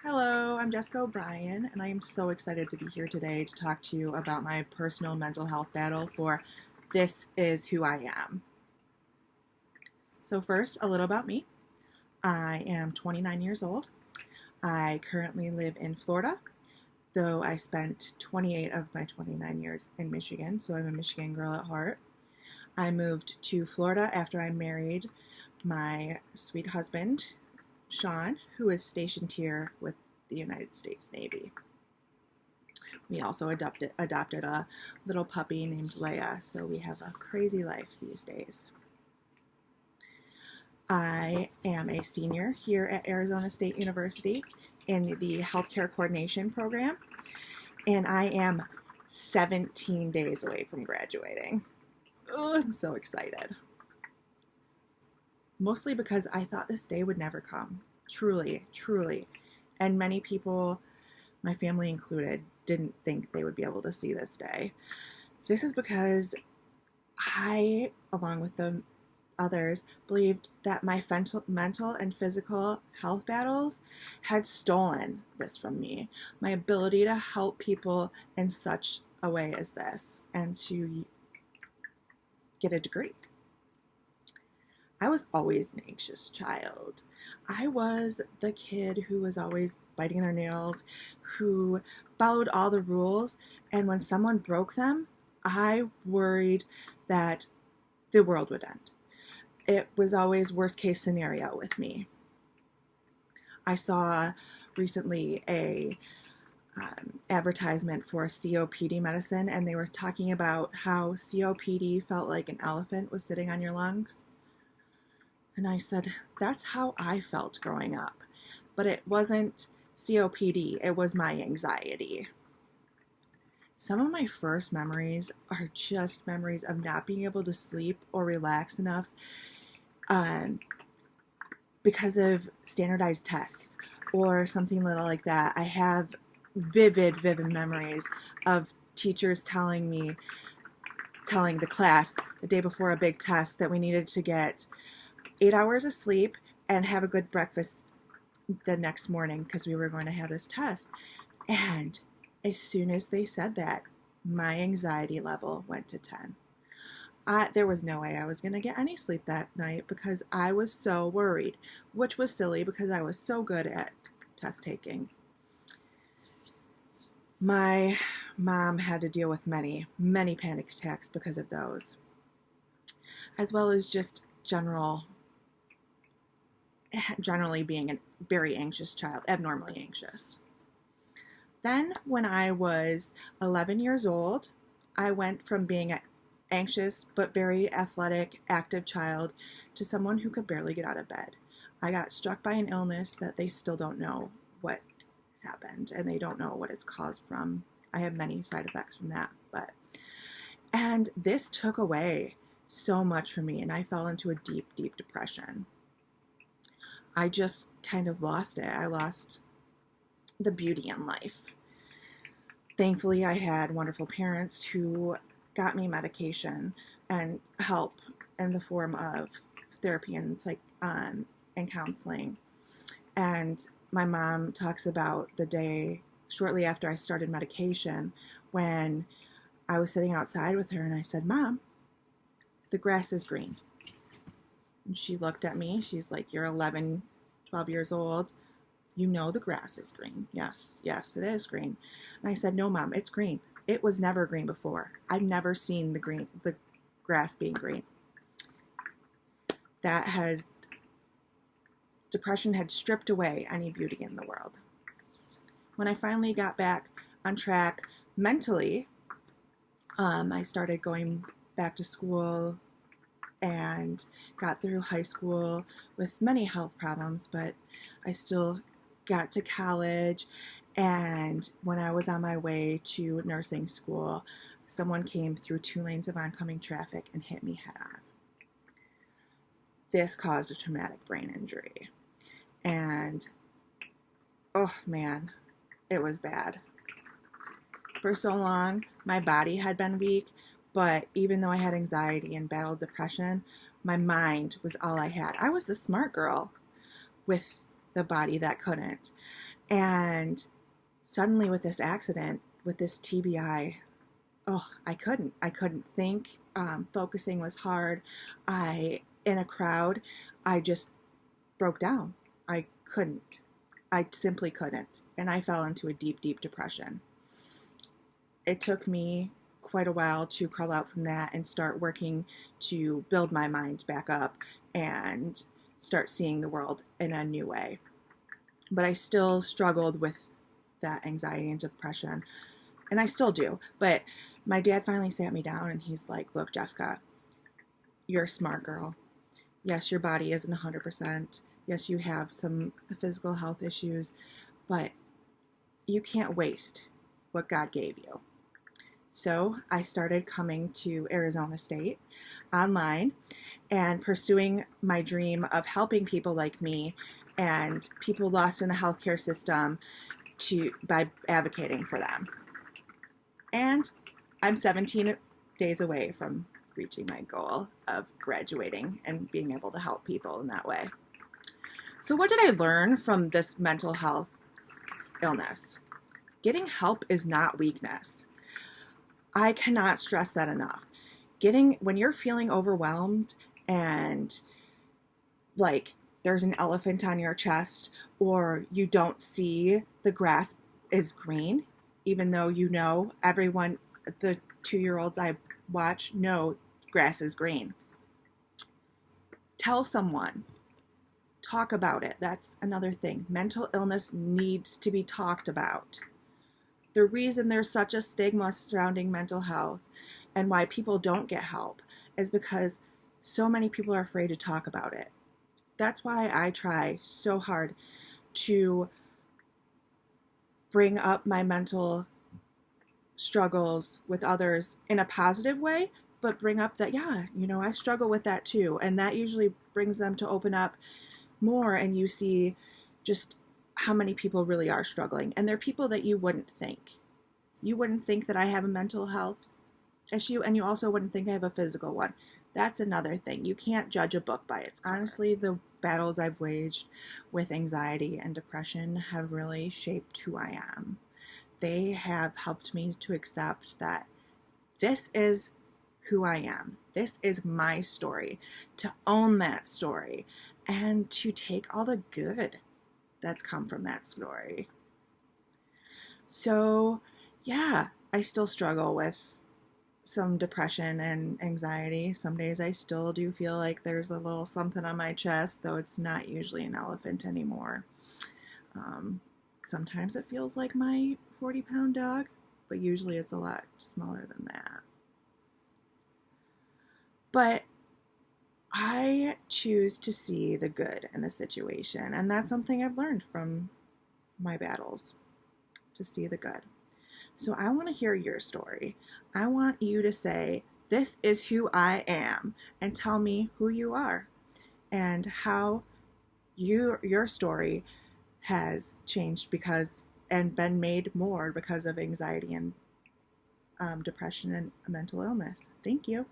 Hello, I'm Jessica O'Brien, and I am so excited to be here today to talk to you about my personal mental health battle for This Is Who I Am. So, first, a little about me. I am 29 years old. I currently live in Florida, though I spent 28 of my 29 years in Michigan, so I'm a Michigan girl at heart. I moved to Florida after I married my sweet husband, Sean, who is stationed here with the United States Navy. We also adopted a little puppy named Leia, so we have a crazy life these days. I am a senior here at Arizona State University in the Healthcare Coordination Program, and I am 17 days away from graduating. Oh, I'm so excited. Mostly because I thought this day would never come. Truly, truly. And many people, my family included, didn't think they would be able to see this day. This is because I, along with the others, believed that my mental and physical health battles had stolen this from me. My ability to help people in such a way as this and to get a degree. I was always an anxious child. I was the kid who was always biting their nails, who followed all the rules, and when someone broke them, I worried that the world would end. It was always worst case scenario with me. I saw recently a advertisement for COPD medicine, and they were talking about how COPD felt like an elephant was sitting on your lungs. And I said, that's how I felt growing up. But it wasn't COPD, it was my anxiety. Some of my first memories are just memories of not being able to sleep or relax enough because of standardized tests or something little like that. I have vivid memories of teachers telling the class the day before a big test that we needed to get 8 hours of sleep and have a good breakfast the next morning because we were going to have this test. And as soon as they said that, my anxiety level went to 10. There was no way I was going to get any sleep that night because I was so worried, which was silly because I was so good at test taking. My mom had to deal with many panic attacks because of those, as well as just generally being a very anxious child, abnormally anxious. Then when I was 11 years old, I went from being an anxious but very athletic, active child to someone who could barely get out of bed. I got struck by an illness that they still don't know what happened, and they don't know what it's caused from. I have many side effects from that, and this took away so much from me, and I fell into a deep depression. I just kind of lost it. I lost the beauty in life. Thankfully, I had wonderful parents who got me medication and help in the form of therapy and counseling. And my mom talks about the day shortly after I started medication when I was sitting outside with her and I said, "Mom, the grass is green." And she looked at me. She's like, "You're 11, 12 years old. You know the grass is green." Yes, it is green. And I said, "No, Mom, it's green. It was never green before. I've never seen the grass being green." Depression had stripped away any beauty in the world. When I finally got back on track mentally, I started going back to school and got through high school with many health problems, but I still got to college. And when I was on my way to nursing school, someone came through 2 lanes of oncoming traffic and hit me head on. This caused a traumatic brain injury. And, oh man, it was bad. For so long, my body had been weak, but even though I had anxiety and battled depression, my mind was all I had. I was the smart girl with the body that couldn't. And suddenly with this accident, with this TBI, oh, I couldn't think. Focusing was hard. In a crowd, I just broke down. I simply couldn't. And I fell into a deep, deep depression. It took me quite a while to crawl out from that and start working to build my mind back up and start seeing the world in a new way. But I still struggled with that anxiety and depression, and I still do. But my dad finally sat me down and he's like, look, Jessica, you're a smart girl. Yes, your body isn't 100%. Yes, you have some physical health issues, but you can't waste what God gave you. So I started coming to Arizona State online and pursuing my dream of helping people like me and people lost in the healthcare system by advocating for them. And I'm 17 days away from reaching my goal of graduating and being able to help people in that way. So what did I learn from this mental health illness? Getting help is not weakness. I cannot stress that enough. When you're feeling overwhelmed and like there's an elephant on your chest, or you don't see the grass is green, even though you know everyone, the 2-year-olds I watch know grass is green. Tell someone. Talk about it. That's another thing. Mental illness needs to be talked about. The reason there's such a stigma surrounding mental health and why people don't get help is because so many people are afraid to talk about it. That's why I try so hard to bring up my mental struggles with others in a positive way, but bring up that, I struggle with that too. And that usually brings them to open up more, and you see just how many people really are struggling. And they're people that you wouldn't think. You wouldn't think that I have a mental health issue, and you also wouldn't think I have a physical one. That's another thing. You can't judge a book by its. Honestly, the battles I've waged with anxiety and depression have really shaped who I am. They have helped me to accept that this is who I am. This is my story. To own that story and to take all the good that's come from that story. So, I still struggle with some depression and anxiety. Some days I still do feel like there's a little something on my chest, though it's not usually an elephant anymore. Sometimes it feels like my 40-pound dog, but usually it's a lot smaller than that. But I choose to see the good in the situation, and that's something I've learned from my battles, to see the good. So I want to hear your story. I want you to say, this is who I am, and tell me who you are and how your story has changed and been made more because of anxiety and depression and mental illness. Thank you.